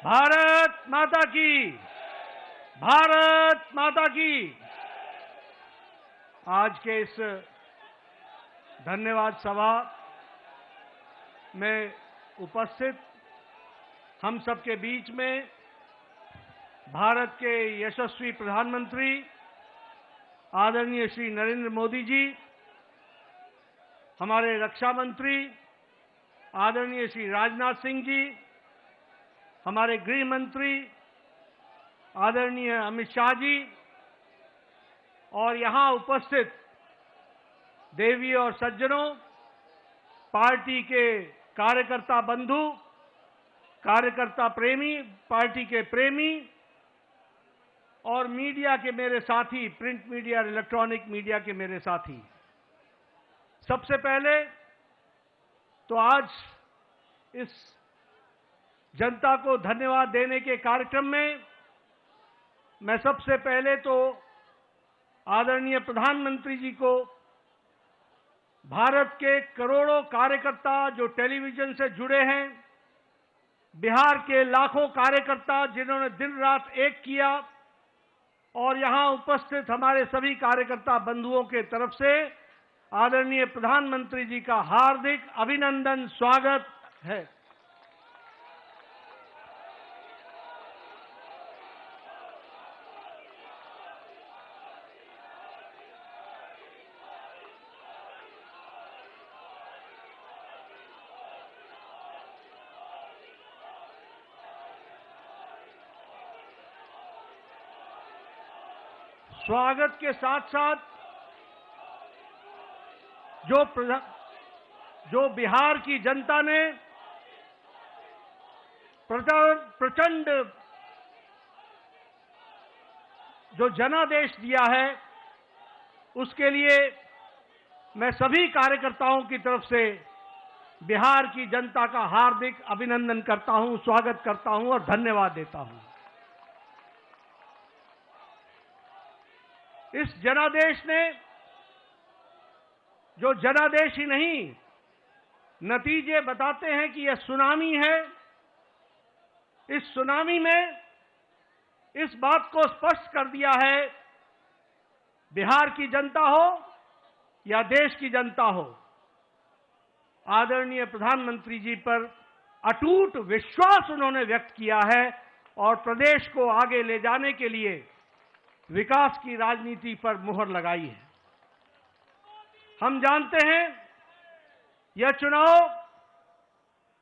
भारत माता की, भारत माता की। आज के इस धन्यवाद सभा में उपस्थित हम सबके बीच में भारत के यशस्वी प्रधानमंत्री आदरणीय श्री नरेंद्र मोदी जी, हमारे रक्षा मंत्री आदरणीय श्री राजनाथ सिंह जी, हमारे गृह मंत्री आदरणीय अमित शाह जी और यहां उपस्थित देवी और सज्जनों, पार्टी के कार्यकर्ता बंधु, कार्यकर्ता प्रेमी, पार्टी के प्रेमी और मीडिया के मेरे साथी, प्रिंट मीडिया और इलेक्ट्रॉनिक मीडिया के मेरे साथी। सबसे पहले तो आज इस जनता को धन्यवाद देने के कार्यक्रम में मैं सबसे पहले तो आदरणीय प्रधानमंत्री जी को, भारत के करोड़ों कार्यकर्ता जो टेलीविजन से जुड़े हैं, बिहार के लाखों कार्यकर्ता जिन्होंने दिन रात एक किया और यहां उपस्थित हमारे सभी कार्यकर्ता बंधुओं के तरफ से आदरणीय प्रधानमंत्री जी का हार्दिक अभिनंदन, स्वागत है। स्वागत के साथ साथ जो बिहार की जनता ने प्रचंड जो जनादेश दिया है, उसके लिए मैं सभी कार्यकर्ताओं की तरफ से बिहार की जनता का हार्दिक अभिनंदन करता हूं, स्वागत करता हूं और धन्यवाद देता हूं। इस जनादेश ने, जो जनादेश ही नहीं, नतीजे बताते हैं कि यह सुनामी है। इस सुनामी में इस बात को स्पष्ट कर दिया है, बिहार की जनता हो या देश की जनता हो, आदरणीय प्रधानमंत्री जी पर अटूट विश्वास उन्होंने व्यक्त किया है और प्रदेश को आगे ले जाने के लिए विकास की राजनीति पर मुहर लगाई है। हम जानते हैं यह चुनाव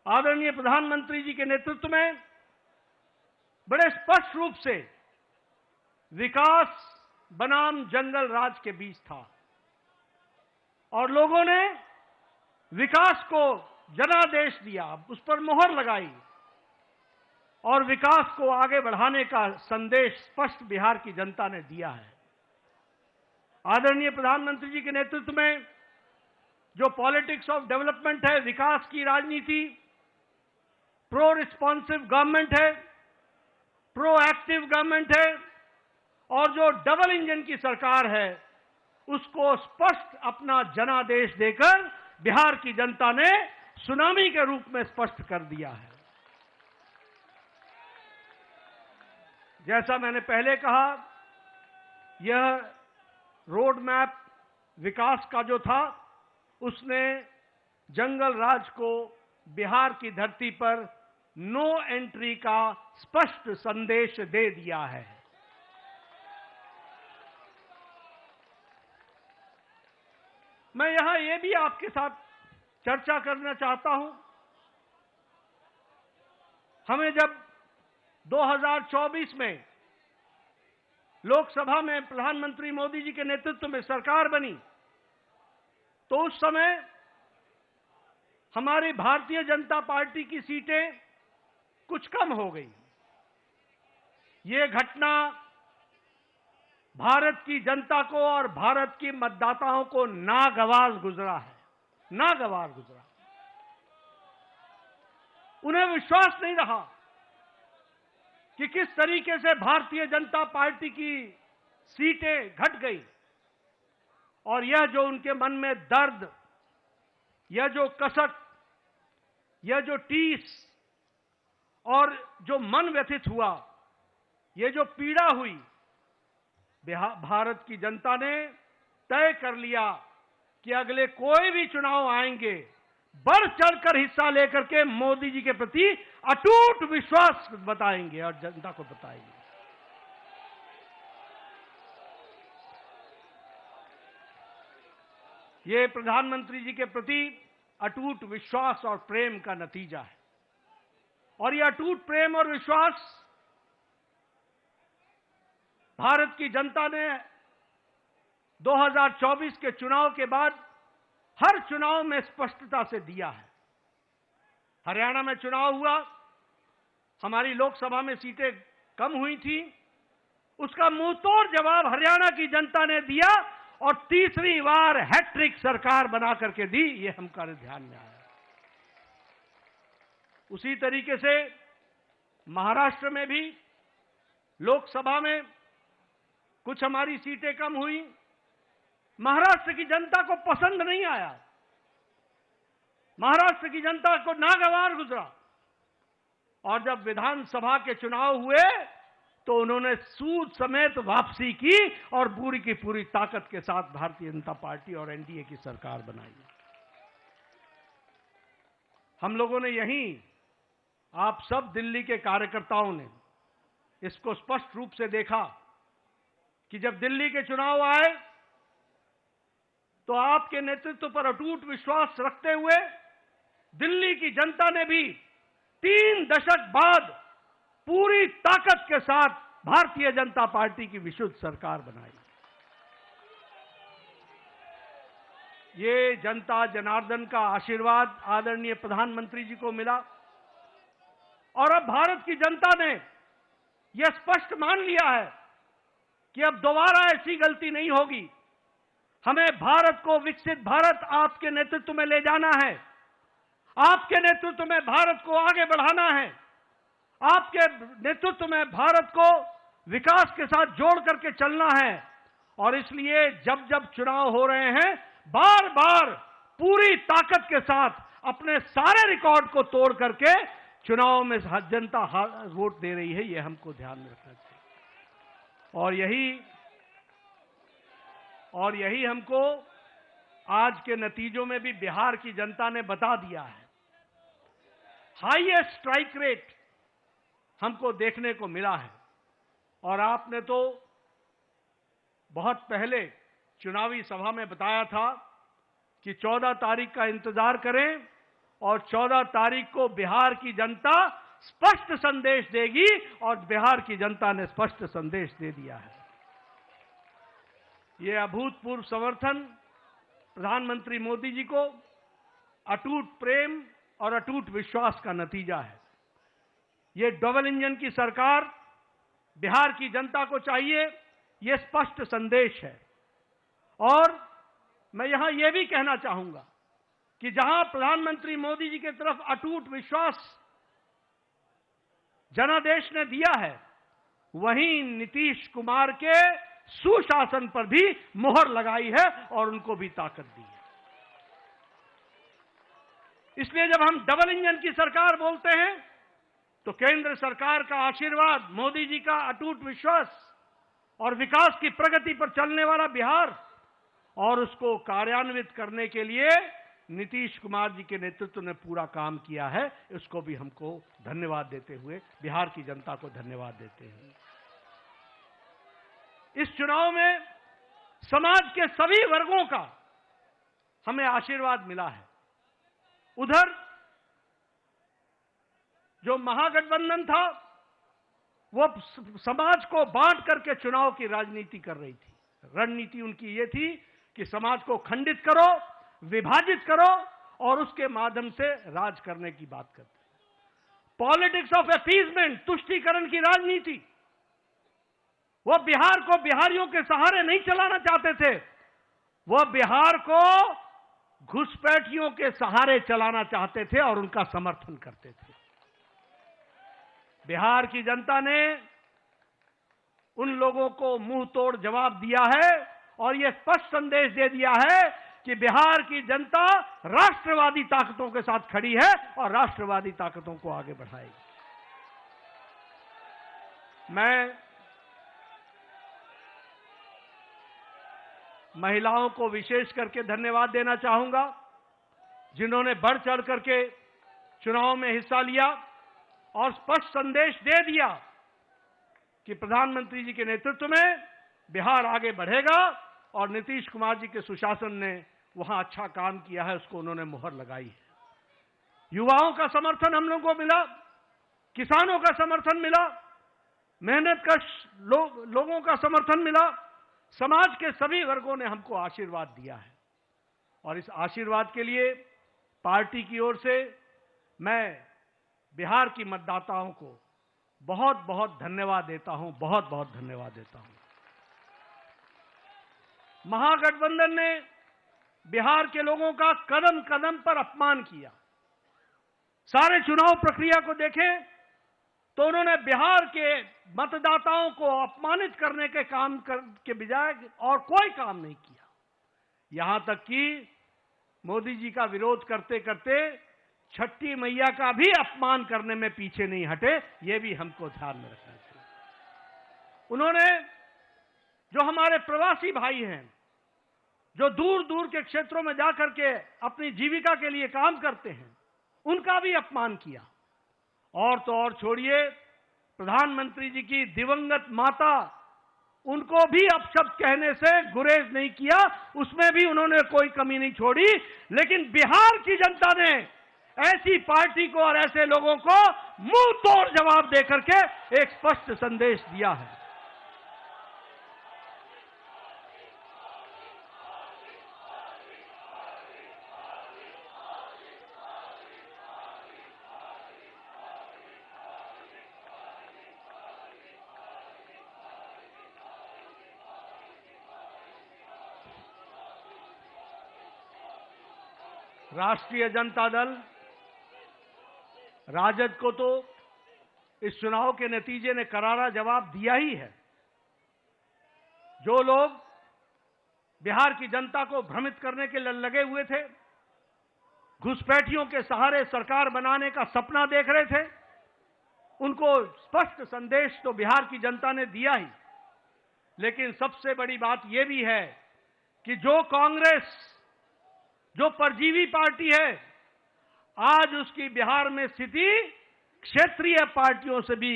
आदरणीय प्रधानमंत्री जी के नेतृत्व में बड़े स्पष्ट रूप से विकास बनाम जंगल राज के बीच था और लोगों ने विकास को जनादेश दिया, उस पर मुहर लगाई और विकास को आगे बढ़ाने का संदेश स्पष्ट बिहार की जनता ने दिया है। आदरणीय प्रधानमंत्री जी के नेतृत्व में जो पॉलिटिक्स ऑफ डेवलपमेंट है, विकास की राजनीति, प्रो रिस्पॉन्सिव गवर्नमेंट है, प्रो एक्टिव गवर्नमेंट है और जो डबल इंजन की सरकार है, उसको स्पष्ट अपना जनादेश देकर बिहार की जनता ने सुनामी के रूप में स्पष्ट कर दिया है। जैसा मैंने पहले कहा, यह रोड मैप विकास का जो था, उसने जंगल राज को बिहार की धरती पर नो एंट्री का स्पष्ट संदेश दे दिया है। मैं यहां यह भी आपके साथ चर्चा करना चाहता हूं, हमें जब 2024 में लोकसभा में प्रधानमंत्री मोदी जी के नेतृत्व में सरकार बनी, तो उस समय हमारी भारतीय जनता पार्टी की सीटें कुछ कम हो गई। ये घटना भारत की जनता को और भारत की मतदाताओं को नागवार गुजरा है, नागवार गुजरा। उन्हें विश्वास नहीं रहा कि किस तरीके से भारतीय जनता पार्टी की सीटें घट गई और यह जो उनके मन में दर्द, यह जो कसक, यह जो टीस और जो मन व्यथित हुआ, ये जो पीड़ा हुई, भारत की जनता ने तय कर लिया कि अगले कोई भी चुनाव आएंगे, बढ़ चढ़कर हिस्सा लेकर के मोदी जी के प्रति अटूट विश्वास बताएंगे और जनता को बताएंगे। ये प्रधानमंत्री जी के प्रति अटूट विश्वास और प्रेम का नतीजा है। और ये अटूट प्रेम और विश्वास भारत की जनता ने 2024 के चुनाव के बाद हर चुनाव में स्पष्टता से दिया है। हरियाणा में चुनाव हुआ, हमारी लोकसभा में सीटें कम हुई थी, उसका मुंहतोड़ जवाब हरियाणा की जनता ने दिया और तीसरी बार हैट्रिक सरकार बना करके दी, ये हमारे ध्यान में आया। उसी तरीके से महाराष्ट्र में भी लोकसभा में कुछ हमारी सीटें कम हुई, महाराष्ट्र की जनता को पसंद नहीं आया, महाराष्ट्र की जनता को नागवार गुजरा। और जब विधानसभा के चुनाव हुए तो उन्होंने सूद समेत वापसी की और पूरी की पूरी ताकत के साथ भारतीय जनता पार्टी और एनडीए की सरकार बनाई। हम लोगों ने यहीं, आप सब दिल्ली के कार्यकर्ताओं ने इसको स्पष्ट रूप से देखा कि जब दिल्ली के चुनाव आए तो आपके नेतृत्व पर अटूट विश्वास रखते हुए दिल्ली की जनता ने भी 3 दशक बाद पूरी ताकत के साथ भारतीय जनता पार्टी की विशुद्ध सरकार बनाई। ये जनता जनार्दन का आशीर्वाद आदरणीय प्रधानमंत्री जी को मिला और अब भारत की जनता ने यह स्पष्ट मान लिया है कि अब दोबारा ऐसी गलती नहीं होगी। हमें भारत को, विकसित भारत आपके नेतृत्व में ले जाना है, आपके नेतृत्व में भारत को आगे बढ़ाना है, आपके नेतृत्व में भारत को विकास के साथ जोड़ करके चलना है। और इसलिए जब जब चुनाव हो रहे हैं, बार बार पूरी ताकत के साथ अपने सारे रिकॉर्ड को तोड़ करके चुनाव में जनता वोट दे रही है, यह हमको ध्यान में रखना चाहिए। और यही हमको आज के नतीजों में भी बिहार की जनता ने बता दिया है। हाईएस्ट स्ट्राइक रेट हमको देखने को मिला है। और आपने तो बहुत पहले चुनावी सभा में बताया था कि 14 तारीख का इंतजार करें और 14 तारीख को बिहार की जनता स्पष्ट संदेश देगी और बिहार की जनता ने स्पष्ट संदेश दे दिया है। यह अभूतपूर्व समर्थन प्रधानमंत्री मोदी जी को अटूट प्रेम और अटूट विश्वास का नतीजा है। यह डबल इंजन की सरकार बिहार की जनता को चाहिए, यह स्पष्ट संदेश है। और मैं यहां यह भी कहना चाहूंगा कि जहां प्रधानमंत्री मोदी जी की तरफ अटूट विश्वास जनादेश ने दिया है, वहीं नीतीश कुमार के सुशासन पर भी मोहर लगाई है और उनको भी ताकत दी है। इसलिए जब हम डबल इंजन की सरकार बोलते हैं तो केंद्र सरकार का आशीर्वाद, मोदी जी का अटूट विश्वास और विकास की प्रगति पर चलने वाला बिहार और उसको कार्यान्वित करने के लिए नीतीश कुमार जी के नेतृत्व ने पूरा काम किया है, इसको भी हमको धन्यवाद देते हुए बिहार की जनता को धन्यवाद देते हैं। इस चुनाव में समाज के सभी वर्गों का हमें आशीर्वाद मिला है। उधर जो महागठबंधन था वो समाज को बांट करके चुनाव की राजनीति कर रही थी। रणनीति उनकी ये थी कि समाज को खंडित करो, विभाजित करो और उसके माध्यम से राज करने की बात करते। पॉलिटिक्स ऑफ अपीजमेंट, तुष्टीकरण की राजनीति, वो बिहार को बिहारियों के सहारे नहीं चलाना चाहते थे, वो बिहार को घुसपैठियों के सहारे चलाना चाहते थे और उनका समर्थन करते थे। बिहार की जनता ने उन लोगों को मुंह तोड़ जवाब दिया है और यह स्पष्ट संदेश दे दिया है कि बिहार की जनता राष्ट्रवादी ताकतों के साथ खड़ी है और राष्ट्रवादी ताकतों को आगे बढ़ाएगी। मैं महिलाओं को विशेष करके धन्यवाद देना चाहूंगा, जिन्होंने बढ़ चढ़ करके चुनाव में हिस्सा लिया और स्पष्ट संदेश दे दिया कि प्रधानमंत्री जी के नेतृत्व में बिहार आगे बढ़ेगा और नीतीश कुमार जी के सुशासन ने वहां अच्छा काम किया है, उसको उन्होंने मुहर लगाई है। युवाओं का समर्थन हम लोगों को मिला, किसानों का समर्थन मिला, मेहनतकश लोगों का समर्थन मिला, समाज के सभी वर्गों ने हमको आशीर्वाद दिया है और इस आशीर्वाद के लिए पार्टी की ओर से मैं बिहार की मतदाताओं को बहुत बहुत धन्यवाद देता हूं, बहुत बहुत धन्यवाद देता हूं। महागठबंधन ने बिहार के लोगों का कदम कदम पर अपमान किया। सारे चुनाव प्रक्रिया को देखें तो उन्होंने बिहार के मतदाताओं को अपमानित करने के काम के बजाय और कोई काम नहीं किया। यहां तक कि मोदी जी का विरोध करते करते छठी मैया का भी अपमान करने में पीछे नहीं हटे, ये भी हमको ध्यान में रखना चाहिए। उन्होंने जो हमारे प्रवासी भाई हैं, जो दूर दूर के क्षेत्रों में जाकर के अपनी जीविका के लिए काम करते हैं, उनका भी अपमान किया। और तो और छोड़िए, प्रधानमंत्री जी की दिवंगत माता, उनको भी अपशब्द कहने से गुरेज नहीं किया, उसमें भी उन्होंने कोई कमी नहीं छोड़ी। लेकिन बिहार की जनता ने ऐसी पार्टी को और ऐसे लोगों को मुंह तोड़ जवाब देकर के एक स्पष्ट संदेश दिया है। राष्ट्रीय जनता दल राजद को तो इस चुनाव के नतीजे ने करारा जवाब दिया ही है। जो लोग बिहार की जनता को भ्रमित करने के लिए लगे हुए थे, घुसपैठियों के सहारे सरकार बनाने का सपना देख रहे थे, उनको स्पष्ट संदेश तो बिहार की जनता ने दिया ही। लेकिन सबसे बड़ी बात यह भी है कि जो कांग्रेस, जो परजीवी पार्टी है, आज उसकी बिहार में स्थिति क्षेत्रीय पार्टियों से भी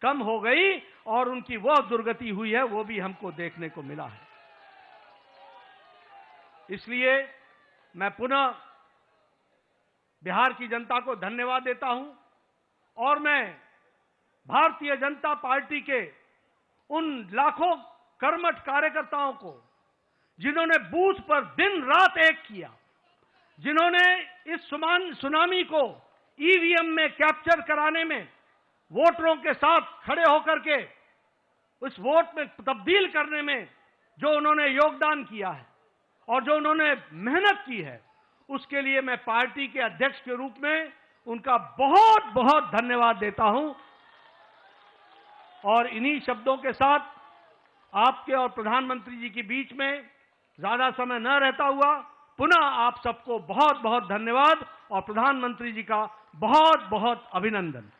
कम हो गई और उनकी वह दुर्गति हुई है, वो भी हमको देखने को मिला है। इसलिए मैं पुनः बिहार की जनता को धन्यवाद देता हूं और मैं भारतीय जनता पार्टी के उन लाखों कर्मठ कार्यकर्ताओं को, जिन्होंने बूथ पर दिन रात एक किया, जिन्होंने इस सुनामी को ईवीएम में कैप्चर कराने में वोटरों के साथ खड़े होकर के उस वोट में तब्दील करने में जो उन्होंने योगदान किया है और जो उन्होंने मेहनत की है, उसके लिए मैं पार्टी के अध्यक्ष के रूप में उनका बहुत बहुत धन्यवाद देता हूं। और इन्हीं शब्दों के साथ आपके और प्रधानमंत्री जी के बीच में ज्यादा समय न रहता हुआ पुनः आप सबको बहुत बहुत धन्यवाद और प्रधानमंत्री जी का बहुत बहुत अभिनंदन।